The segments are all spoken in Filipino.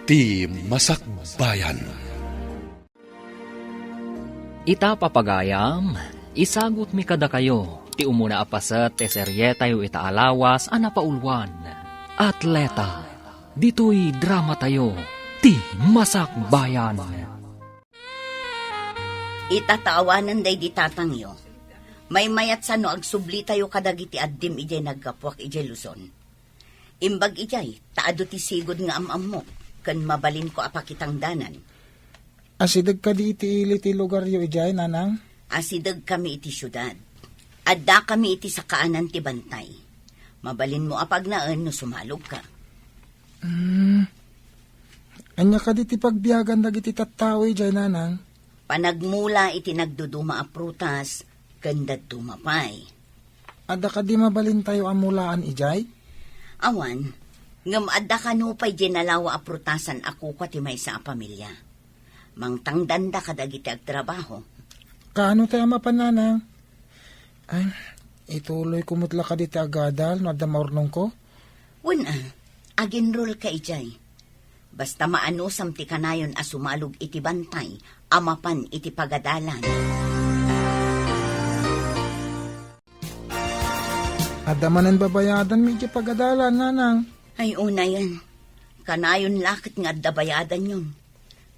ti Masakbayan. Ita papagayam, isagot mi kada kayo, ti umuna apasat te serye tayo itaalawas anapaulwan. Atleta, dito'y drama tayo, ti Masakbayan. Itatawanan day di tatangyo. May mayat sa no agsubli tayo kadagiti addim ijay naggapwak ijay Luzon. Imbag ijay, taado ti sigod nga amam mo, kan mabalin ko apakitang danan. Asidag ka di iti lugar yo ijay, nanang? Asidag kami iti syudad. Adda kami iti sa kaanan ti bantay. Mabalin mo apag naan no sumalog ka. Anya ka di ti pagbiyagan dagiti tattaw ijay, nanang? Panagmula iti nagduduma a prutas, gandad tumapay. Ada ka di mabalin tayo amulaan ijay? Awan, ngam adda kanupay ginalawa a prutasan ako kwa ti may sa pamilya. Mangtangdanda kadagiti agtrabaho. Kaano tayo mapananang? Ay, ituloy kumutla ka di ti agadal, no adda maurnong ko? Wala, aginrol ka ijay. Basta maanusam ti kanayon a sumalog iti bantay, amapan iti pagadalan. Adda manan babayadan mi iti pagadalan, nanang. Ay una yan, kanayon lakit nga adda bayadan yun.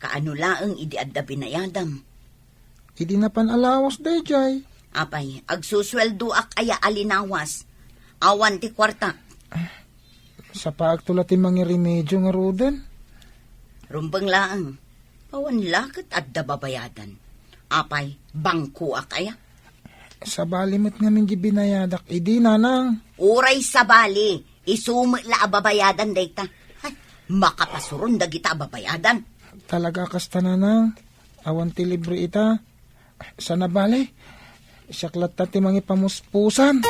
Kaano laeng idi adda binayadam. Idi na panalawas day jay. Apay, agsusweldo ak aya alinawas. Awan ti kwarta. Sa paagtula ti mga remedyo nga ruden. Rumbang laeng, awan lakit adda babayadan. Apay, bangko ak aya. Sa balimot nga min binayadak, idi nanang. Uray sa bali, isumit la ababayadan dayta. Ay, makapasuron dagita ababayadan. Talaga kasta nanang. Awan ti libre ita. Sana bali. Isaklat ta ti mga pamuspusan.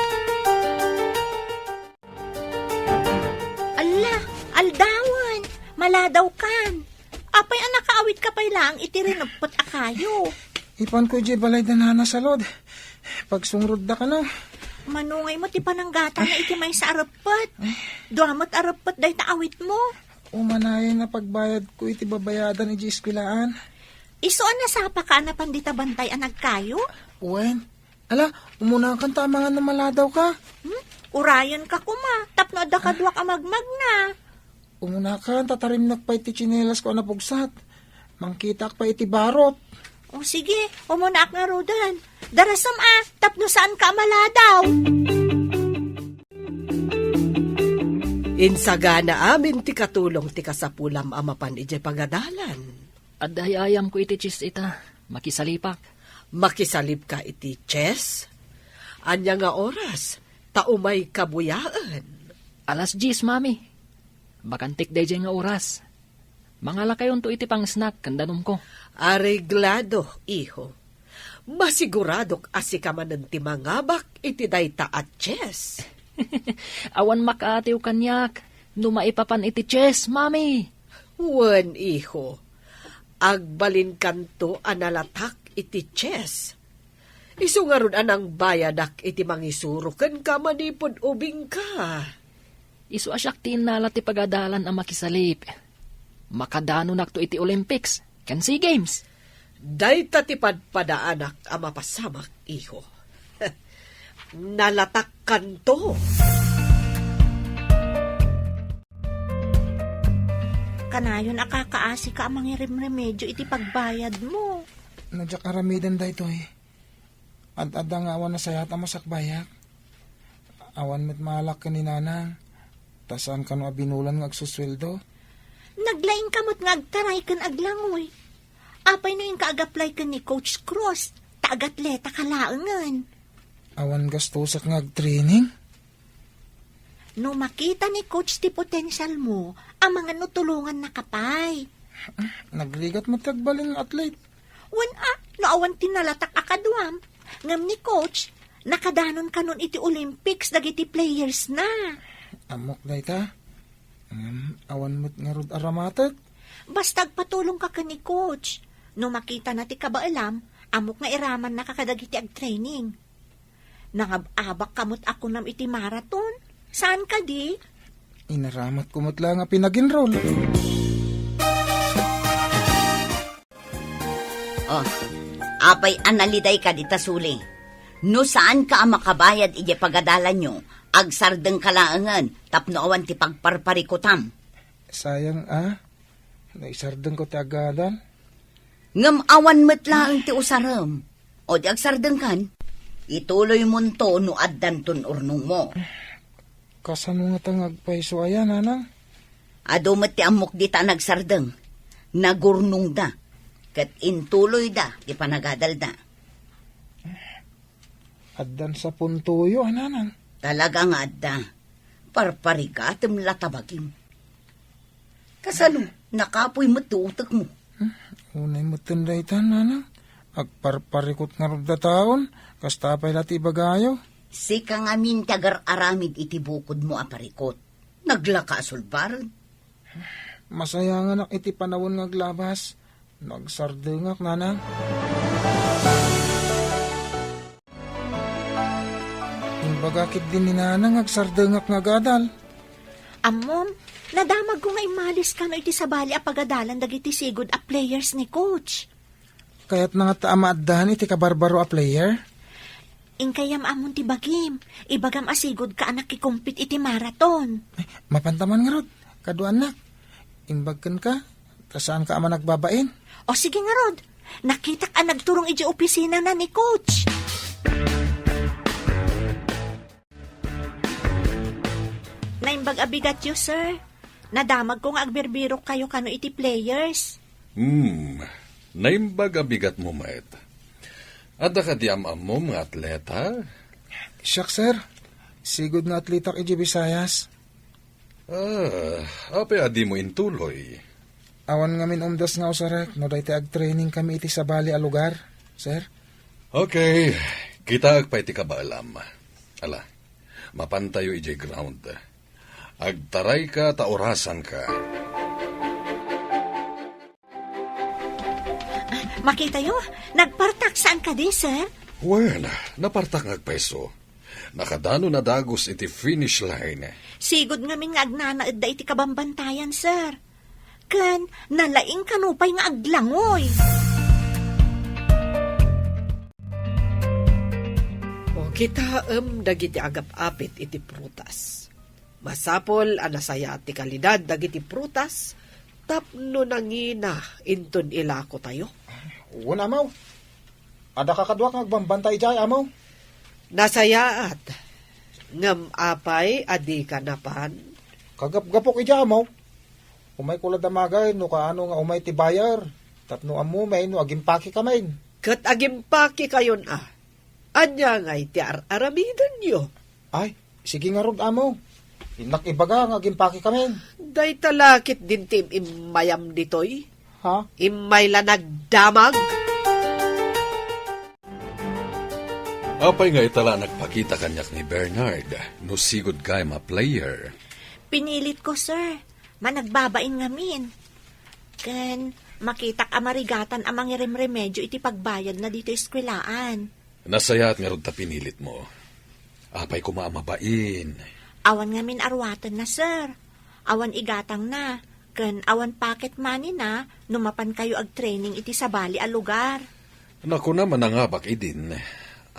Ala, aldawan, maladaw kan. Apay ang nakaawit ka pa'y lang, itirinagpot akayo. Ipan ko di balay danana sa lod. Pagsungrod da ka no. Manungay mo ti pananggata na iti may sa arapat. Duamot arapat day taawit mo. Umanayan na pagbayad ko iti babayadan iti eskwilaan. Isuan na sapa ka na pandita bantay ang nagkayo? Uwen, ala, umuna kang tama nga na maladaw ka. Urayan ka kuma, tapno da ka duwak amagmag na. Umuna ka, tatarimnak pa iti chinelas ko napugsat. Mangkitak pa iti barot. O sige, umunak nga rodan. Darasam tapno saan ka maladaw? Insagana amin ti katulong ti kasapulam amapan iti pagadalan. Adayayam ko iti chis ita, makisalipak. Makisalip ka iti chess? Anya nga oras, taumay kabuyaan. Alas 10, mami. Bakantik day nga oras. Mangala kayon to iti pang snack, kandanom ko. Areglado, iho. Masiguradok asikaman ti mangabak iti dayta at chess. Awan makaatiw kanyak, numaipapan iti chess, mami. Wen, iho. Agbalin kanto analatak iti chess. Isu nga ron anang bayadak iti mangisuro ken ka manipod ubing ka. Isu asyak tinala ti pagadalan ang makisalip. Makadano nakto iti Olympics, kan SEA Games. Dayta ti padpadaanak ang mapasamak, iho. Nalatak kanto. Kanayon akakaasi ka ang mga remedyo iti pagbayad mo. Nadyak aramidan da ito eh. At adang awan na sayat ang masakbayak. Awan met malak ka ni nanang. Tasan ka no abinulan ng agsusweldo. Naglaing kamot nga agtaray kan aglangoy. Apay no yung kaagaplay kan ni Coach Cross. Taagatleta kalaangan. Awan gastusak ng ag-training. No makita ni Coach ti potential mo, ang mga nutulungan na kapay. Nagrigat matagbalin ng athlete. No awan tinalatak akadwam. Ngam ni Coach, nakadanon kanon iti Olympics dagiti players na. Amok da ita. Awan mo't nga rod aramatet. Basta agpatulong ka ni Coach. No makita na ti kabaalam, amok nga iraman na kakadagiti ag-training. Nangababak kamot ako nam iti marathon. Saan ka di? Inaramat kumot lang nga pinag-enroll. Oh, apay analiday ka dita suli. No saan ka makabayad ije pagadalan nyo, agsardeng kalaangan, tapno awan ti pagparparikutam. Sayang naisardeng ko ti agadan. Ngam awan metlaang ti usaram. O di agsardeng kan, ituloy mo to no addan tun urnong mo. Kasano nga tang agpaiso ayan, nanang? Adumat ti amok di ta nagsardeng. Nagurnong da. Kat intuloy da, di panagadal da. Addan sa puntuyo, nanang. Talaga nga da. Parparigatem latabagim. Kasano, nakapoy mo tuutak mo. Unay mo tinday tan, nanang. Agparparikot nga rod da taon, kasta pa'y lati bagayo. Si kang amin tagar aramid iti bukod mo aparikot. Naglaka sulbaran. Masaya nga nak iti panawon nga glabas. Nagsardengak, nanang. Imbagakit din ni nanang agsardengak nga gadal. Amom, nadamag ko nga imalis ka no iti sabali a pagadalan dagiti sigod a players ni coach. Kaya't nga taama addahan iti kabarbaro a player. Inkayam amon ti bagim, ibagam asigod ka anak ikumpit iti maraton. Ay, mapantaman nga rod, kaduan nak. Imbagkan ka, kasaan ka ama nagbabain? O sige nga rod, nakitak a nagturong iti opisina na ni coach. Naimbag abigat yo, sir. Nadamag ko nga agbirbiro kayo kano iti players. Naimbag abigat mo, Maet. Ada ka di amam mo mga atleta? Siyak, sir. Sigod nga atlitak iti Visayas. Apay adi mo intuloy. Awan nga min umdas nga usarek, no dahi ag-training kami iti sabali a lugar, sir. Okay, kita agpay ti kabaalam. Ala, mapantayo ijay ground. Agtaray ka, taorasan ka. Makita yo, nagpartak saan ka di, sir? Well, napartak agpaiso. Nakadano na dagos iti finish line. Sigod nga min nga agnanaed da iti kabambantayan, sir. Ken, nalaing kanupay nga aglangoy. O kita dagiti agap-apit iti prutas. Masapol anasaya ti kalidad dagiti prutas, tapno nangina inton ilako tayo. Una, amaw. Ada ka kadwa kang agbambantay jay, amaw. Nasayaat, ngam apay adi ka napan. Kagap-gapok ija, amaw. Umay kulad amagay, no kaano nga umay ti bayar. Tapno amumay, no agimpaki kamay. Kat agimpaki kayon Anya nga iti aramidan nyo. Ay, sige nga rod, amaw. Inak ibaga nga agimpaki kamay. Day talakit din tim imayam ditoy. Ha? Imay la nagdamag. Apay nga itala nagpakita kanyak ni Bernard, no sigod kay ma player. Pinilit ko, sir. Managbabain ngamin. Ken, makitak amarigatan amang remedyo iti pagbayad na dito eskwelaan. Nasayat nga rod ta pinilit mo. Apay kumaamabain. Awan ngamin arwatan na, sir. Awan igatang na. Ken, awan pocket money na, numapan kayo ag-training iti sabali a lugar. Naku naman nangabak idin.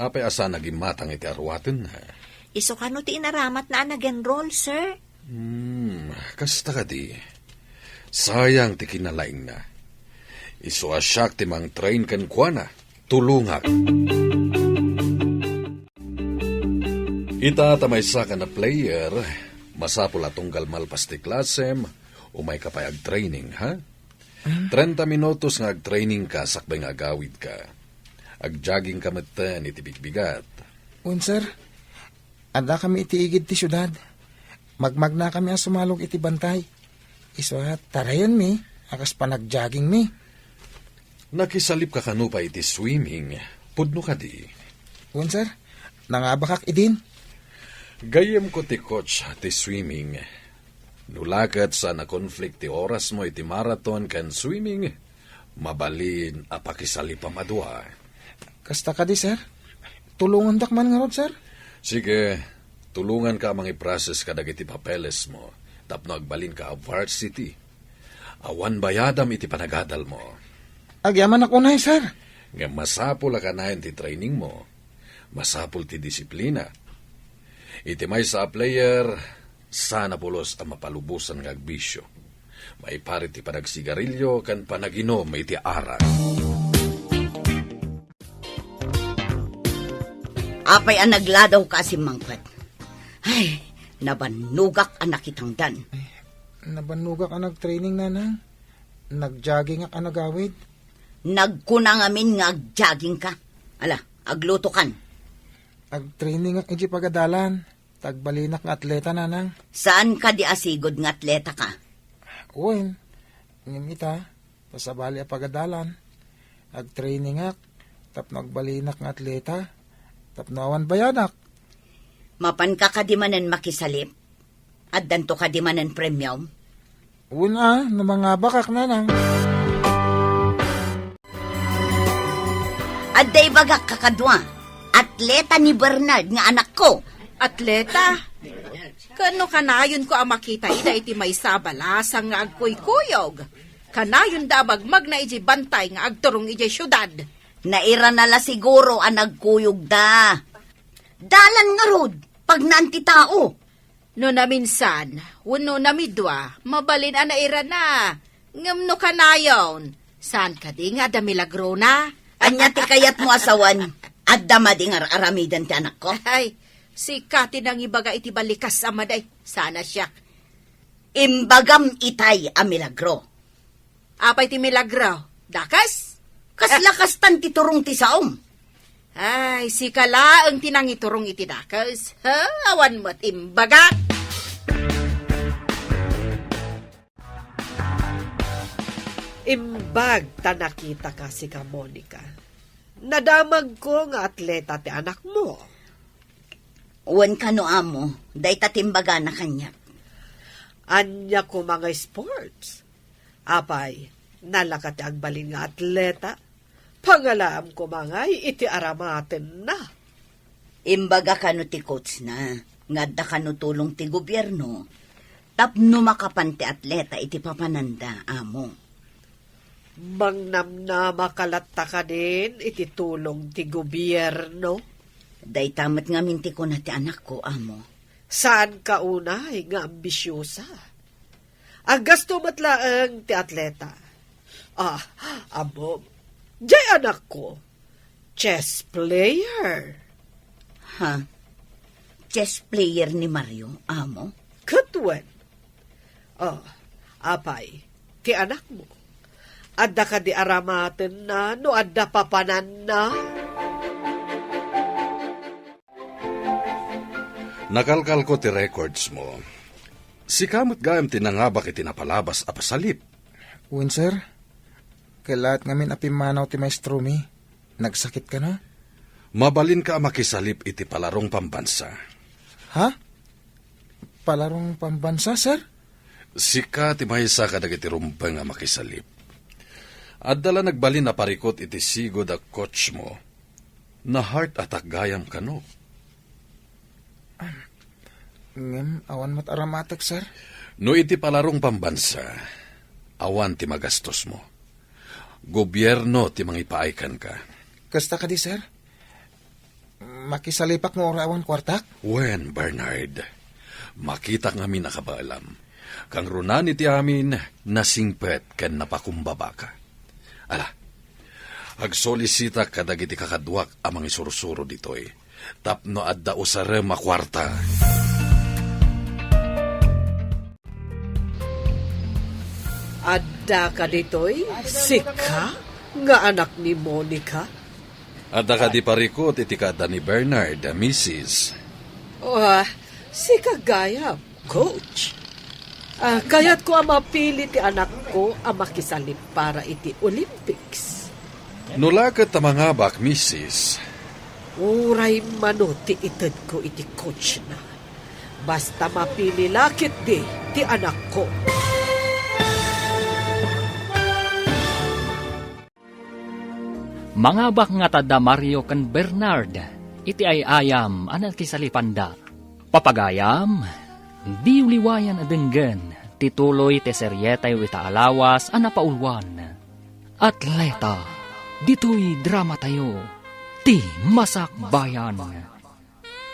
Apay asa naging matang iti arwaten na. Iso ka no ti inaramat na nag-enroll, sir. Kasta ka di. Sayang ti kinalaing na. Iso asyak ti mang train kan kwa na. Tulungak. Ita tamaysa ka na player, masapul atunggal malpas ti klasem, umay ka pa ag-training, ha? 30 minutos nga ag-training ka, sakbay nga agawid ka. Ag-jogging ka matan iti bigbigat. Un, sir. Ada kami iti igid ti syudad. Magmag na kami ang sumalog iti bantay. Iso tarayan mi, akas pa nag-jogging mi. Nakisalip ka kanupa iti swimming, pudno ka di. Un, sir. Nangabakak idin. Gayem ko ti coach ti swimming. Nulakat sa na-conflict ti oras mo iti marathon kan swimming, mabalin apakisalip amadwa. Kasta ka di, sir. Tulungan dakman nga rod, sir. Sige, tulungan ka mga i-process ka dagiti papeles mo, tapno agbalin ka a varsity. Awan bayadam iti panagadal mo. Agyaman ako na, sir. Nga masapul ka na ti training mo. Masapul ti disiplina. Iti may sa player, sana pulos ang mapalubusan ng agbisyo. May pari ti panagsigarilyo kan panaginom may ti arak. Apay ang nagladaw ka si Mangkwet. Ay, nabanugak ang nakitangdan. Nabanugak ka nag-training, nanang. Nag-jogging ka nagawid. Nagkunang amin nga agjogging ka. Ala, agluto kan. Ag-training ang iji pagadalan. Tagbalinak nga atleta, nanang. Saan ka di asigod nga atleta ka? Uwin, ngimita, pasabali ang pagadalan. Ag-training ak, tapno agbalinak ng atleta, tapno awan bayadak. Mapan ka kadimanan makisalip? At danto kadimanan premium? Una, na mga bakak na nang. At day bagak kakadwa, atleta ni Bernard nga anak ko. Atleta? Kano kanayon ko ang makita ida iti may sabalasang nga agkuykuyog. Kanayon dabag magna iji bantay nga agturong iji syudad. Naira nala siguro ang nagkuyog da. Dalan nga rod, pag naanti tao. No naminsan, wano namidwa, mabalin ang naira na. Ngam no kanayon, saan ka di nga da milagro na? Anya ti kayat mo asawan, at damading aramidan ti anak ko. Ay, si Kati nang ibaga iti balikas amaday. Sana siya. Imbagam itay a milagro. Apay ti milagro. Dakas? Kaslakas tan ti turong ti saom. Ay, si Kala ang tinangiturong iti dakas. Ha? Awan mo't imbaga. Imbag ta nakita ka si ka, Monica. Nadamag ko nga atleta ti anak mo. Uwan ka no amo, day tatimbaga na kanya. Anya ko mga sports. Apay, nalakat ti agbalin nga atleta. Pangalaam ko mga iti aramaten na. Imbaga ka no ti coach na, ngadda ka no tulong ti gobyerno. Tapno makapan ti atleta iti papananda, amo. Mangnam na makalatta ka din iti tulong ti gobyerno. Day tamat nga minti ko na ti anak ko, amo. Saan ka unay nga ambisyosa? Ang gasto matlaang ti atleta. Amo, jay anak ko, chess player. Ha? Chess player ni Mario, amo? Katwen. Apay, ti anak mo. Adda ka di aramaten na, no adda papanan na. Nakalkal ko ti records mo. Si kamot gayam tinangabak iti napalabas a pasalip. Uwin, sir. Kailat ngamin apimanaw ti maestro mi. Nagsakit ka na? Mabalin ka makisalip iti palarong pambansa. Ha? Palarong pambansa, sir? Sika ti maysa ka dagiti rumpeng nga makisalip. At dala nagbalin na parikot iti sigod a coach mo na heart attack gayam kano. Ngem, awan mat aramatak, sir. No iti palarong pambansa, awan ti magastos mo. Gobyerno ti mangipaaykan ka. Kasta ka di, sir? Makisalipak mo awan kwartak? Wen, Bernard, makita nga mi nakabaalam. Kang runan iti amin, nasingpet ken napakumbaba ka. Ala, agsolisita kadagiti kakadwak amang isursuro ditoy. Tapno adda usare makwarta. Adda ka ditoy, sika, nga anak ni Monica. Adda ka di parikot iti kada ni Bernard, Mrs. Si kagaya, coach. Kaya't ko ang mapili ti anak ko ang makisalip para iti Olympics. Nulakat ta mga bak, Mrs. Uray mano ti ited ko iti coach na. Basta mapili lakit di ti anak ko. Mga bak nga tada Mario kan Bernard, iti ay ayam anak kisalipanda. Papagayam, di uliwayan adenggen, tituloy te seryetay wita alawas anapaulwan. Atleta, dito'y drama tayo, ti Masakbayan.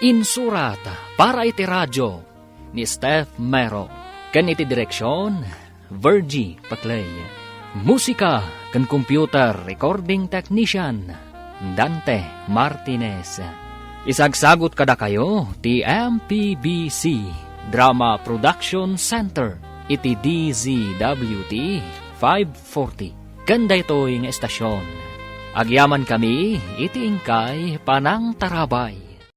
Insurat para iti radyo ni Steph Mero, kan iti direksyon, Virgie Paclay. Musika kan computer recording technician, Dante Martinez. Isagsagot kada kayo ti MPBC Drama Production Center iti DZWT 540. Kanda ito'y nga estasyon. Agyaman kami iti ingkay Panang Tarabay.